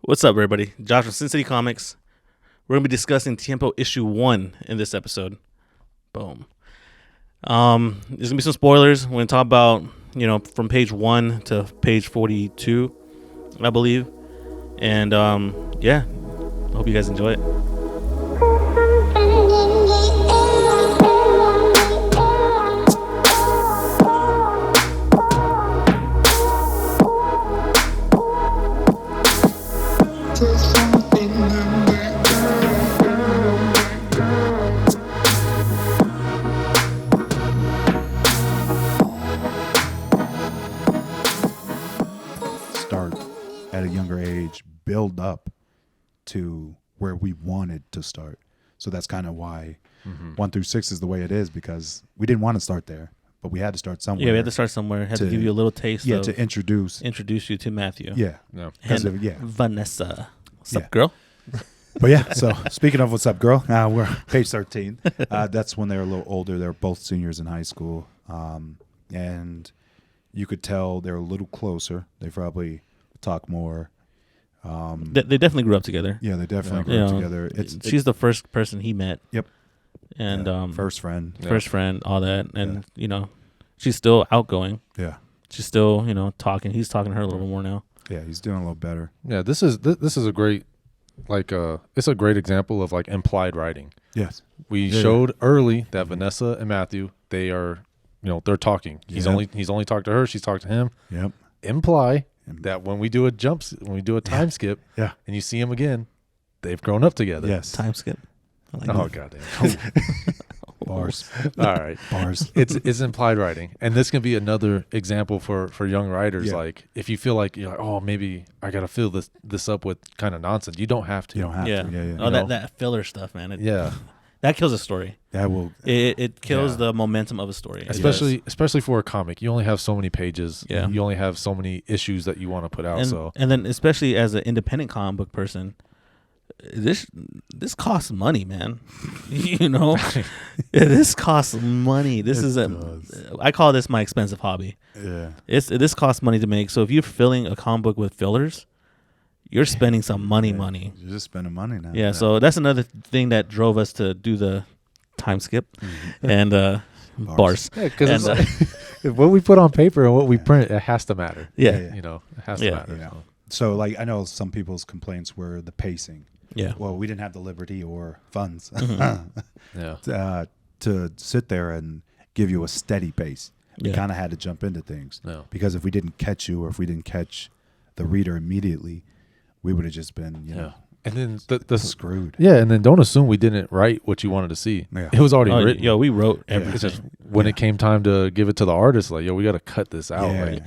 What's up, everybody? Josh from Sin City Comics. We're going to be discussing Tiempo issue 1 in this episode. Boom. There's going to be some spoilers. We're going to talk about, from page 1 to page 42, I believe. And, yeah, hope you guys enjoy it. Start at a younger age, build up to where we wanted to start. So that's kind of why 1 through 6 is the way it is, because we didn't want to start there, but we had to start somewhere. Yeah, we had to start somewhere. Had to give you a little taste. Yeah, to introduce you to Matthew. Yeah, And yeah. Vanessa. What's up, Yeah. girl? But yeah, so speaking of what's up, girl, we're on page 13. That's when they were a little older. They were both seniors in high school. And you could tell they were a little closer. They probably talk more. They definitely grew up together. Yeah, they definitely grew up together. She's the first person he met. Yep. And first friend. First friend, all that. And, she's still outgoing. Yeah. She's still, talking. He's talking to her a little more now. Yeah, he's doing a little better. Yeah, this is a great, it's a great example of implied writing. Yes. We showed early that Vanessa and Matthew, they are, they're talking. He's only talked to her. She's talked to him. Yep. Imply that when we do a time skip, Yeah. and you see him again, they've grown up together. Yes. Time skip. I like Oh that. goddamn. Bars. All right. Bars. It's implied writing, and this can be another example for young writers. Yeah. Like if you feel like you're like, oh, maybe I gotta fill this up with kind of nonsense. You don't have to. You don't have Yeah. to. Yeah. Oh, that filler stuff, man. Yeah. That kills a story. That will. It kills the momentum of a story. Especially for a comic, you only have so many pages. Yeah. You only have so many issues that you want to put out. And then especially as an independent comic book person, this costs money, man. This costs money. This I call this my expensive hobby. Yeah. This costs money to make. So if you're filling a comic book with fillers, you're spending some money. You're just spending money now. Yeah, so that's another thing that drove us to do the time skip and bars. Yeah, because what we put on paper and what we print, it has to matter. Yeah. It has to matter. Yeah. So I know some people's complaints were the pacing. Yeah. Well, we didn't have the liberty or funds Yeah. to sit there and give you a steady pace. We kind of had to jump into things because if we didn't catch you or if we didn't catch the reader immediately, we would have just been, And then the screwed. Yeah, and then don't assume we didn't write what you wanted to see. Yeah. It was already written. Yo, we wrote It's everything. just when it came time to give it to the artist, like, yo, we got to cut this out. Yeah. Like,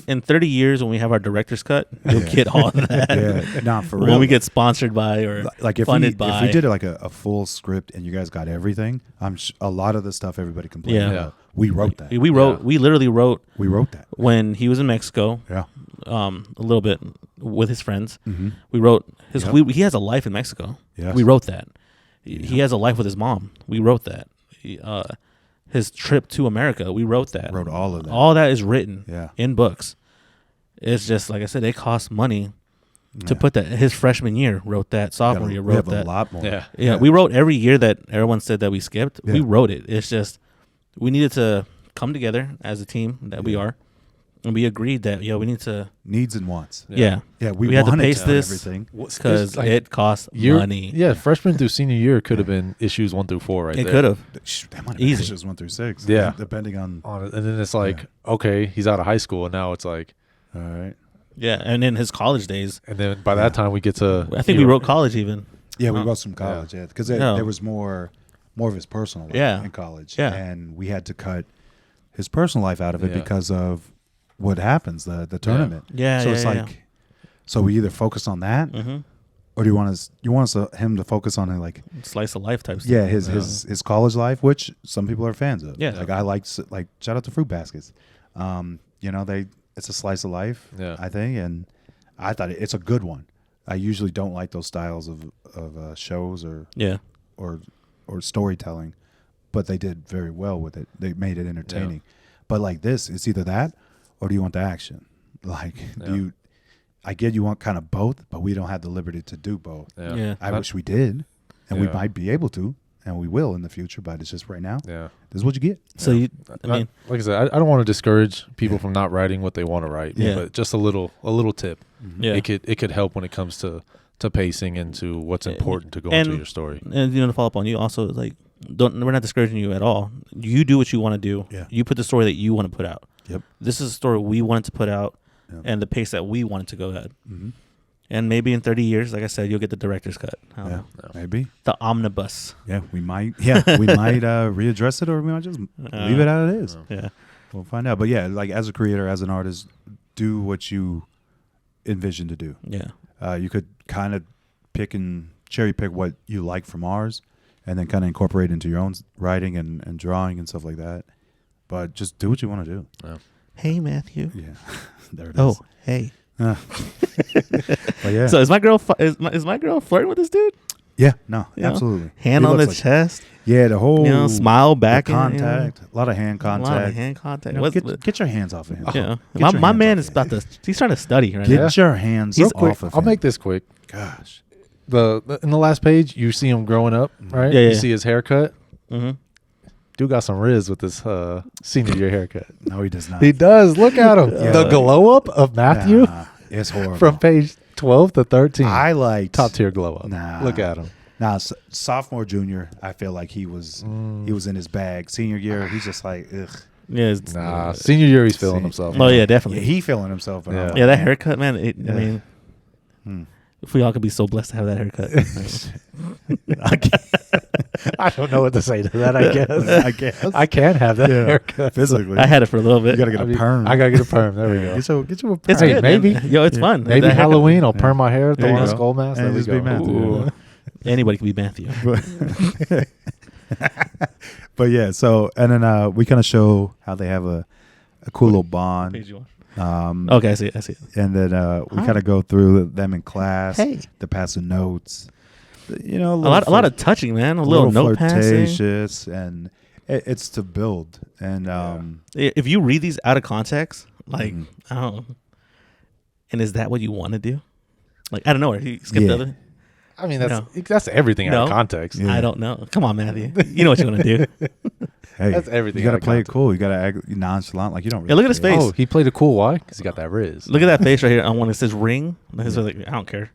In 30 years, when we have our director's cut, you'll get all of that. Yeah, not for real. When we get sponsored by or if funded we, by. if we did like a full script and you guys got everything, a lot of the stuff everybody complained about, we wrote that. We literally wrote We wrote that. when he was in Mexico. Yeah. A little bit with his friends. Mm-hmm. We wrote he has a life in Mexico. Yes. We wrote that. He has a life with his mom. We wrote that. His trip to America. We wrote that. Wrote all of that. All that is written Yeah. in books. It's just like I said, it costs money to put that. His freshman year wrote that. Sophomore year We wrote have that. a lot more. Yeah, we wrote every year that everyone said that we skipped. Yeah. We wrote it. It's just we needed to come together as a team that we are, and we agreed that we need to. Needs and wants. Yeah, We had to wanted pace to this everything. because it costs money. Yeah, freshman through senior year could have been issues 1 through 4 right It there. could have. That might have Easy. been just 1 through 6. Yeah. Depending on. And then it's like, okay, he's out of high school, and now it's like, All right. Yeah, and in his college days, and then by that time we get to. I think we wrote college even. Yeah, we wrote some college. Yeah, because there was more of his personal life in college. Yeah. And we had to cut his personal life out of it because of what happens, the tournament. Yeah, So yeah, it's yeah. like, so we either focus on that, or do you want him to focus on like Slice of life type stuff. yeah his college life, which some people are fans of. Yeah. Like I like shout out to Fruit Baskets. It's a slice of life. Yeah. I think, and I thought it's a good one. I usually don't like those styles of shows or storytelling, but they did very well with it. They made it entertaining. But like this, it's either that or do you want the action? Like, I get you want kind of both, but we don't have the liberty to do both. Yeah. I wish we did, and we Yeah. might be able to, and we will in the future. But it's just right now. Yeah. This is what you get. So you, I mean, like I said, I don't want to discourage people from not writing what they want to write. Yeah. But just a little tip. yeah. It could help when it comes to pacing and to what's important to go And- into your story. And to follow up on you also, like, we're not discouraging you at all. You do what you want to do. Yeah. You put the story that you want to put out. Yep. This is a story we wanted to put out, Yep. and the pace that we wanted to go ahead. Mm-hmm. And maybe in 30 years, like I said, you'll get the director's cut. I don't Yeah, know. maybe. The omnibus. Yeah, we might. Yeah, we might readdress it, or we might just leave it how it is. Yeah. We'll find out. But yeah, like as a creator, as an artist, do what you envision to do. Yeah. You could kind of pick and cherry pick what you like from ours, and then kind of incorporate into your own writing and drawing and stuff like that. But just do what you want to do. Hey, Matthew. Yeah, there it is. Oh, hey. But yeah, So is my girl is my girl flirting with this dude? yeah, no, You know? absolutely. Hand He on the looks like- chest. Yeah, the whole Smile back. the contact, a lot of hand A lot of contact. hand contact. You know, What's- get your hands off of him. yeah. Get your My hands man off is of about to. He's trying to study right Get now. your hands Real off quick, of I'll him. make this quick. Gosh. The in the last page, you see him growing up, right? Yeah, You yeah. see his haircut. Mm-hmm. Dude got some riz with this senior year haircut. No, he does not. He does. Look at him. Yeah. The glow up of Matthew Nah, it's horrible. from page 12 to 13. I liked Top tier glow up. Nah. Look at him. Now, sophomore, junior, I feel like he was in his bag. Senior year, he's just like, ugh. Yeah. It's, Nah, senior year he's feeling See. himself. Oh yeah, Yeah, definitely. he feeling himself. And Yeah. I'm like, Yeah, that haircut, man. I Yeah. mean, Hmm. if we all could be so blessed to have that haircut. I don't know what to say to that. I guess. I guess. I can have that Yeah. haircut. Physically. I had it for a little bit. You got to get I a mean, perm. I gotta get a perm. There we go. Get you a perm. It's Hey, good, maybe. man. Yo, it's fun. Maybe That haircut- Halloween. I'll Yeah. perm my hair, There throw you on a go. skull mask. And There we just be go. Matthew. Ooh. Anybody can be Matthew. But yeah, so, and then we kind of show how they have a cool little bond. Page you want. Okay. Okay, I see it. I see it. And then we Hi. kind of go through them in class. Hey. The passing notes. You know, A lot of touching, man. A little note passing. flirtatious, and it's to build. And If you read these out of context, like Mhm. I don't know, and is that what you want to do? Like I don't know. He skipped the other. I mean, No. that's everything out of No. context. Yeah. I don't know. Come on, Matthew. You know what you're gonna do. hey, That's everything You got out to of play it context. cool. You got to act nonchalant, like you don't. Really Yeah, look at his care. face. Oh, he played a cool. Why? Because he got that riz. Look at that face right here on one that says ring. His was like, I don't care.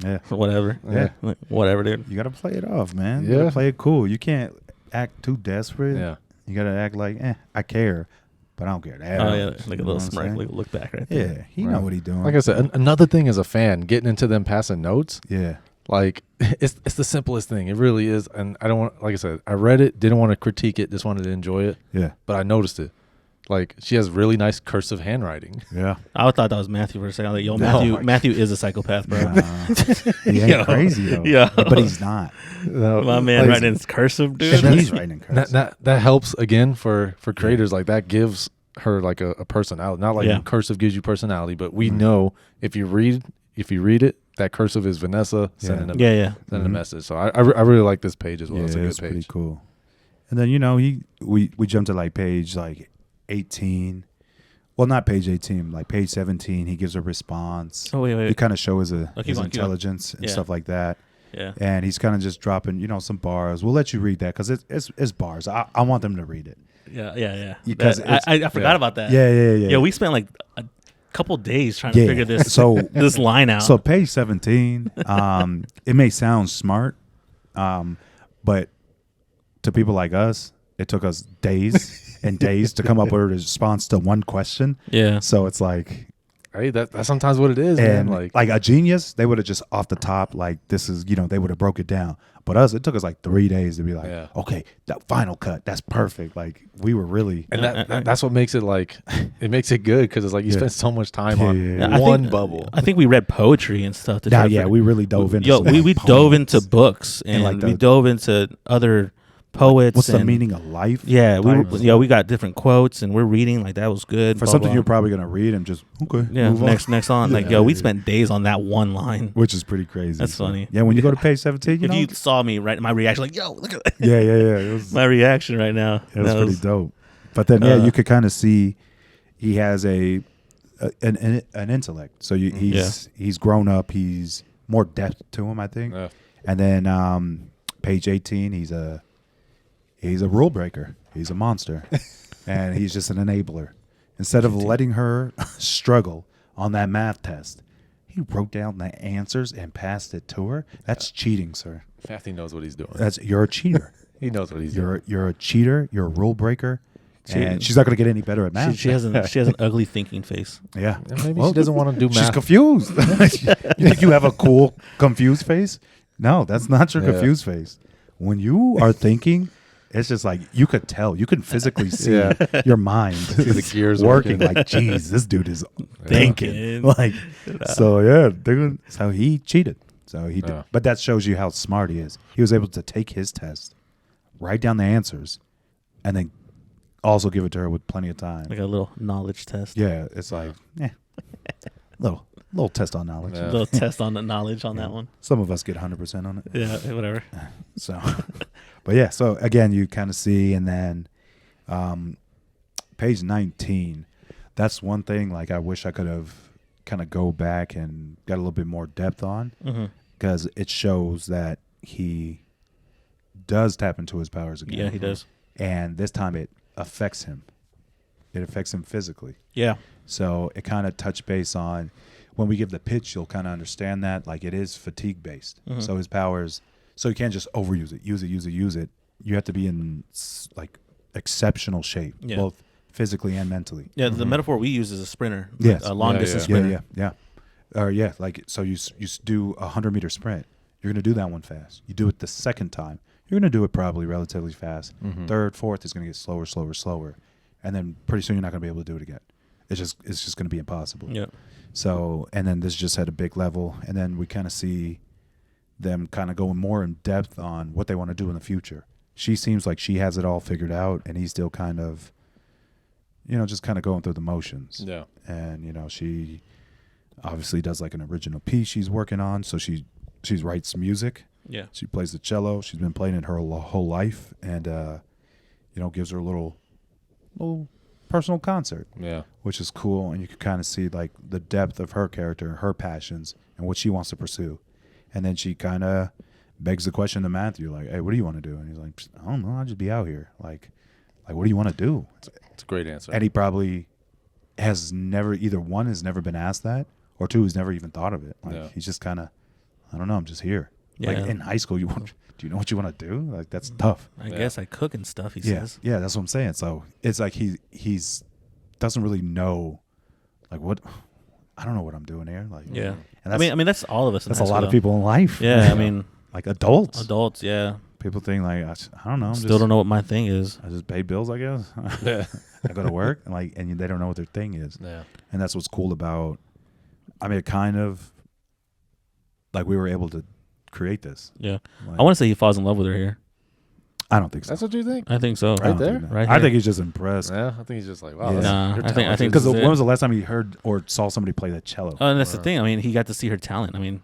Yeah, Whatever. yeah. Like, whatever, dude. You got to play it off, man. You Yeah. got to play it cool. You can't act too desperate. Yeah. You got to act like, I care, but I don't care that. Oh yeah, much. like You a know little what I'm smirk, saying? like a look back right there. Yeah, he Right. know what he doing. Like I said, another thing as a fan, getting into them passing notes, Yeah, like it's the simplest thing. It really is. And I don't want, like I said, I read it, didn't want to critique it, just wanted to enjoy it. yeah, But I noticed it. Like she has really nice cursive handwriting. yeah. I thought that was Matthew for a second. I was like, yo, No. Matthew is a psychopath, bro. Nah, he ain't Yo. crazy though. Yo. But he's not. My man Like, writing in cursive, And dude. he's writing in cursive. that helps again for creators. Like that gives her like a personality. Not like Yeah. cursive gives you personality, but we know if you read it, that cursive is Vanessa sending Yeah, yeah. a Mhm. message. So I really like this page as well. Yeah, It's a good pretty page. cool. And then we jumped to like page like 18. Well, not page 18, like page 17. He gives a response. Oh wait, He wait. kind of shows his keep his going, keep going. intelligence and Yeah. stuff like that. Yeah. And he's kind of just dropping, some bars. We'll let you read that because it's bars. I want them to read it. Yeah. Because That- I forgot about that. Yeah. Yeah, we spent like a couple days trying to Yeah. figure this So- this line out. So page 17, it may sound smart, but to people like us, it took us days and days to come up with a response to one question. yeah. So it's like, Hey, that's sometimes what it is, man. and like a genius, they would have just off the top, like this is, they would have broke it down. But us, it took us like 3 days to be like, Yeah. okay, that final cut, that's perfect. Like we were really, and that's what makes it like it makes it good because it's like you Yeah. spend so much time Yeah, on yeah, I one think- bubble. I think we read poetry and stuff. To Nah, try to yeah, figure- we really dove into. Yo, some, we like, dove poems. into books and like we the- dove into other poets. What's the and- meaning of life? Yeah, types. we got different quotes and we're reading like that was good. For blah, something blah. you're probably gonna read and just okay, yeah move on. next on like Yeah, yo we yeah. spent days on that one line. Which is pretty crazy. That's funny. Yeah, when you go to page 17, If you saw me right, my reaction like yo look at that. yeah. It was My reaction right now. It was That pretty dope. But then, uh, you could kind of see he has a an intellect. So he's grown up. He's more depth to him, I think. Yeah. And then page 18, he's a rule breaker. He's a monster, and he's just an enabler. Instead of letting her struggle on that math test, he wrote down the answers and passed it to her. That's cheating, sir. Matthew knows what he's doing. You're a cheater. He knows what he's doing. You're a cheater. You're a rule breaker. And she's not going to get any better at math. She has an ugly thinking face. Yeah. And maybe she doesn't want to do math. She's confused. You think you have a cool, confused face? No, that's not your confused face. When you are thinking, it's just like you could tell. You can physically see your mind the gears working. Like, geez, this dude is thinking. Like, so he cheated. So he did. But that shows you how smart he is. He was able to take his test, write down the answers, and then also give it to her with plenty of time. Like a little knowledge test. Yeah, it's like, little test on knowledge. A little test on the knowledge on that one. Some of us get 100% on it. Yeah, whatever. So, but yeah, so again, you kind of see, and then page 19, that's one thing like I wish I could have kind of go back and got a little bit more depth on, because it shows that he does tap into his powers again. Yeah, he does. And this time it affects him. It affects him physically. Yeah. So it kind of touched base on when we give the pitch, you'll kind of understand that like it is fatigue based. So his powers, so you can't just overuse it, use it. You have to be in like exceptional shape, both physically and mentally. Yeah, the metaphor we use is a sprinter. Yes. A long distance sprinter. Yeah. Or like so you do a 100-meter sprint. You're going to do that one fast. You do it the second time. You're going to do it probably relatively fast. Third, fourth is going to get slower. And then pretty soon you're not going to be able to do it again. It's just going to be impossible. Yeah. So, and then this just had a big level. And then we kind of see them kind of going more in depth on what they want to do in the future. She seems like she has it all figured out, and he's still kind of, just kind of going through the motions. Yeah. And, she obviously does like an original piece she's working on. So she writes music. Yeah. She plays the cello. She's been playing it her whole life, and gives her a little personal concert. Yeah. Which is cool, and you can kind of see like the depth of her character, her passions, and what she wants to pursue. And then she kind of begs the question to Matthew, like, "Hey, what do you want to do?" And he's like, "I don't know. I'll just be out here. Like, what do you want to do?" It's a great answer. And he probably has never been asked that, or two, he's never even thought of it. Like, he's just kind of, I don't know. I'm just here. Yeah. Like in high school, do you know what you want to do? Like, that's tough. I guess I cook and stuff, he yeah. says. Yeah, that's what I'm saying. So it's like he's doesn't really know, like, what, I don't know what I'm doing here. Like, yeah. And I mean that's all of us. That's a lot of people in life. Yeah, I mean, like adults. Yeah. People think like, I don't know. Still don't know what my thing is. I just pay bills, I guess. I go to work, and they don't know what their thing is. Yeah. And that's what's cool about. I mean, it kind of like we were able to create this. Yeah. Like, I want to say he falls in love with her here. I don't think so. That's what you think? I think so. Right there? Right I here. think he's just impressed. Yeah, I think he's just like, wow. Yeah. Nah, you're I think talented. Because this is when it. was the last time he heard or saw somebody play the cello? And that's the thing. I mean, he got to see her talent. I mean,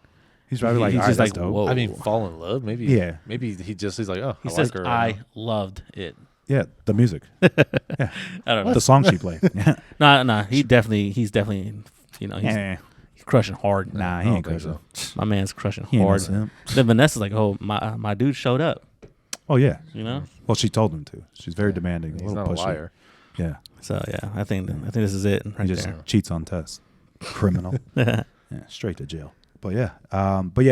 He's probably like, he's all right, just that's like, dope. whoa. I mean, fall in love? Maybe. Yeah. Maybe he's like, oh, he I says, like her. I loved it. Yeah, the music. Yeah. I don't know. The song she played. Yeah. Nah. He's definitely, he's crushing hard. Nah, I he don't ain't think crushing. so. My man's crushing He ain't hard. no simp. Then Vanessa's like, oh, my dude showed up. Oh, yeah. You know? Well, she told him to. She's very demanding. He's little not a pushy. liar. Yeah. So yeah, I think this is it right He just there. cheats on tests. Criminal. Yeah, straight to jail. But yeah,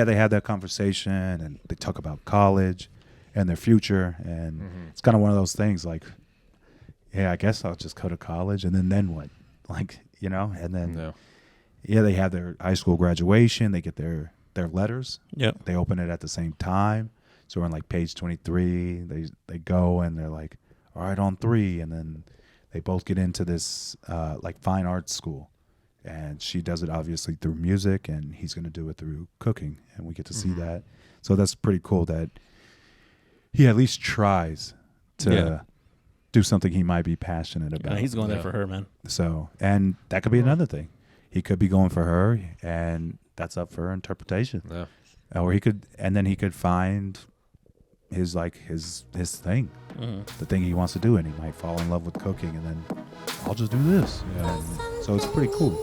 they had that conversation, and they talk about college and their future, and it's kind of one of those things like, yeah, I guess I'll just go to college, and then what? Like, and then they have their high school graduation, they get their letters. Yep. They open it at the same time. So we're on like page 23. They go and they're like, all right, on 3, and then they both get into this like fine arts school. And she does it obviously through music, and he's going to do it through cooking, and we get to see that. So that's pretty cool that he at least tries to do something he might be passionate about. Yeah, he's going there for her, man. So, and that could be another thing. He could be going for her, and that's up for interpretation. Yeah. Or he could find his thing, the thing he wants to do, and he might fall in love with cooking, and then I'll just do this. So it's pretty cool.